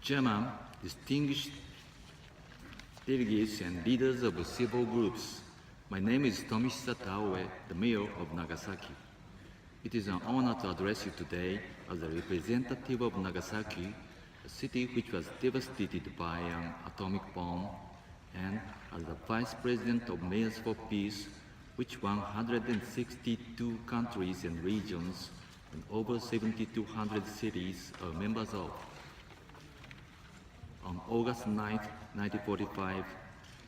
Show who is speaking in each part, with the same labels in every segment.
Speaker 1: Chairman, distinguished delegates and leaders of civil groups, my name is Tomishita Taue, the mayor of Nagasaki. It is an honor to address you today as a representative of Nagasaki, a city which was devastated by an atomic bomb, and as the Vice President of Mayors for Peace, which 162 countries and regions and over 7,200 cities are members of. On August 9, 1945,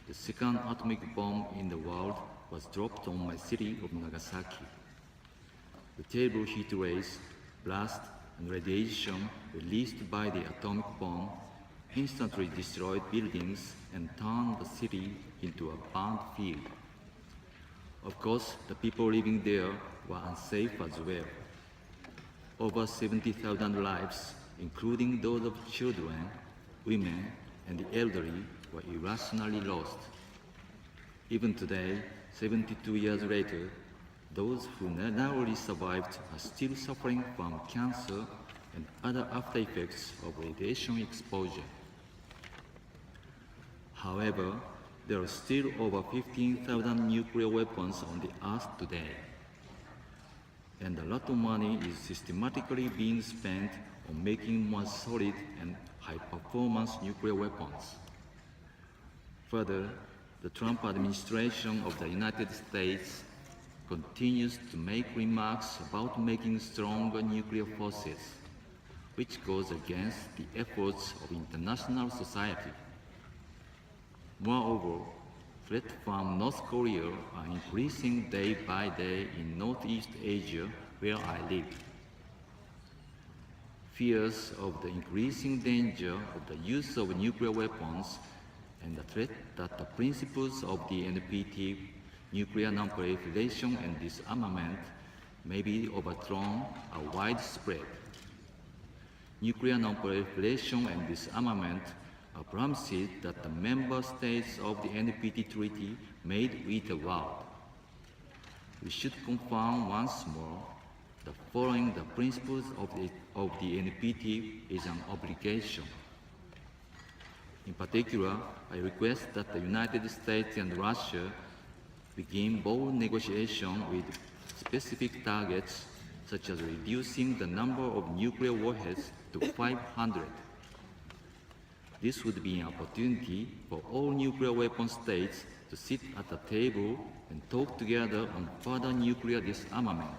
Speaker 1: the second atomic bomb in the world was dropped on my city of Nagasaki. The terrible heat rays, blast, and radiation released by the atomic bomb instantly destroyed buildings and turned the city into a burned field. Of course, the people living there were unsafe as well. Over 70,000 lives, including those of children, women, and the elderly, were irrationally lost. Even today, 72 years later, those who narrowly survived are still suffering from cancer and other after effects of radiation exposure. However, there are still over 15,000 nuclear weapons on the Earth today, and a lot of money is systematically being spent on making more solid and high-performance nuclear weapons. Further, the Trump administration of the United States continues to make remarks about making stronger nuclear forces, which goes against the efforts of international society. Moreover, threats from North Korea are increasing day by day in Northeast Asia, where I live. Fears of the increasing danger of the use of nuclear weapons and the threat that the principles of the NPT, nuclear non-proliferation and disarmament, may be overthrown are widespread. Nuclear non-proliferation and disarmament are promises that the member states of the NPT treaty made with the world. We should confirm once more that following the principles of the NPT is an obligation. In particular, I request that the United States and Russia begin bold negotiations with specific targets, such as reducing the number of nuclear warheads to 500. This would be an opportunity for all nuclear weapon states to sit at the table and talk together on further nuclear disarmament.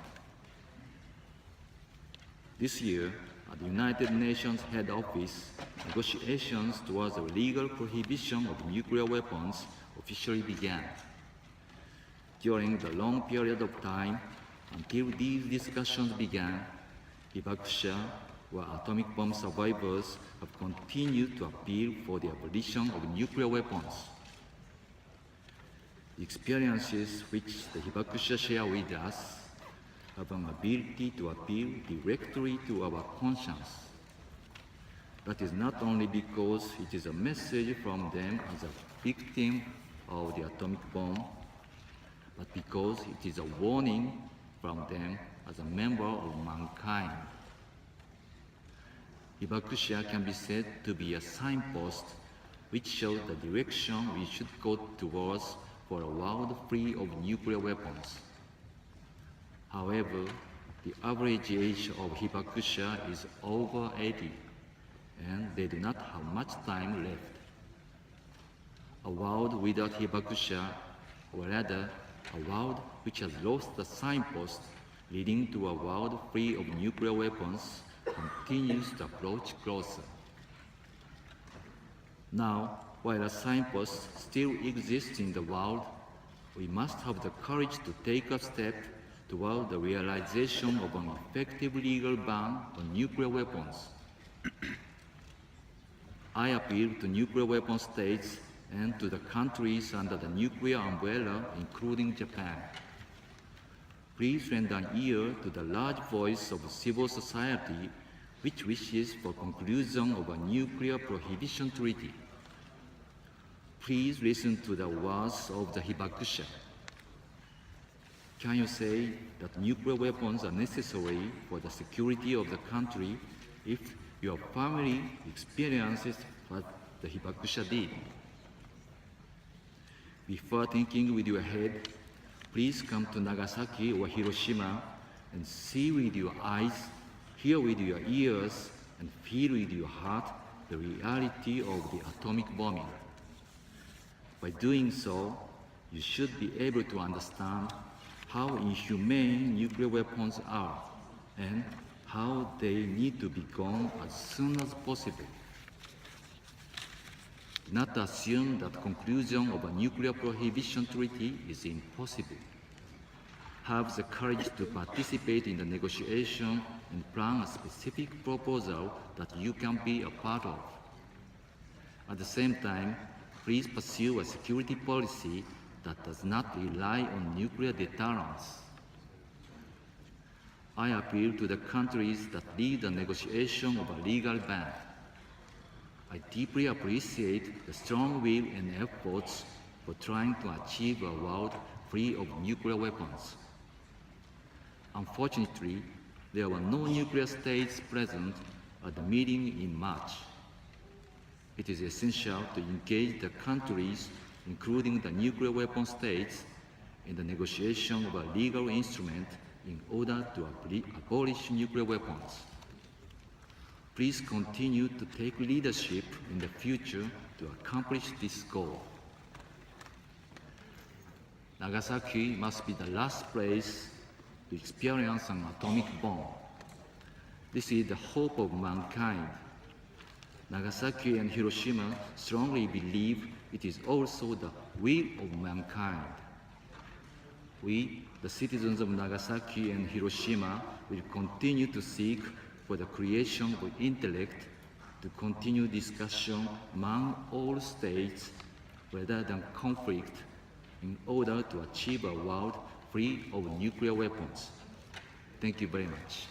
Speaker 1: This year, at the United Nations Head Office, negotiations towards a legal prohibition of nuclear weapons officially began. During the long period of time until these discussions began, Hibakusha, where atomic bomb survivors have continued to appeal for the abolition of nuclear weapons. The experiences which the Hibakusha share with us have an ability to appeal directly to our conscience. That is not only because it is a message from them as a victim of the atomic bomb, but because it is a warning from them as a member of mankind. Hibakusha can be said to be a signpost which shows the direction we should go towards for a world free of nuclear weapons. However, the average age of Hibakusha is over 80, and they do not have much time left. A world without Hibakusha, or rather, a world which has lost the signpost leading to a world free of nuclear weapons, continues to approach closer. Now, while a signpost still exists in the world, we must have the courage to take a step toward the realization of an effective legal ban on nuclear weapons. I appeal to nuclear weapon states and to the countries under the nuclear umbrella, including Japan. Please lend an ear to the large voice of civil society which wishes for conclusion of a nuclear prohibition treaty. Please listen to the words of the Hibakusha. Can you say that nuclear weapons are necessary for the security of the country if Your family experiences what the Hibakusha did. Before thinking with your head, please come to Nagasaki or Hiroshima and see with your eyes, hear with your ears, and feel with your heart the reality of the atomic bombing. By doing so, you should be able to understand how inhumane nuclear weapons are and how they need to be gone as soon as possible. Do not assume that the conclusion of a nuclear prohibition treaty is impossible. Have the courage to participate in the negotiation and plan a specific proposal that you can be a part of. At the same time, please pursue a security policy that does not rely on nuclear deterrence. I appeal to the countries that lead the negotiation of a legal ban. I deeply appreciate the strong will and efforts for trying to achieve a world free of nuclear weapons. Unfortunately, there were no nuclear states present at the meeting in March. It is essential to engage the countries, including the nuclear weapon states, in the negotiation of a legal instrument in order to abolish nuclear weapons. Please continue to take leadership in the future to accomplish this goal. Nagasaki must be the last place to experience an atomic bomb. This is the hope of mankind. Nagasaki and Hiroshima strongly believe it is also the will of mankind. We, the citizens of Nagasaki and Hiroshima, will continue to seek for the creation of intellect to continue discussion among all states rather than conflict in order to achieve a world free of nuclear weapons. Thank you very much.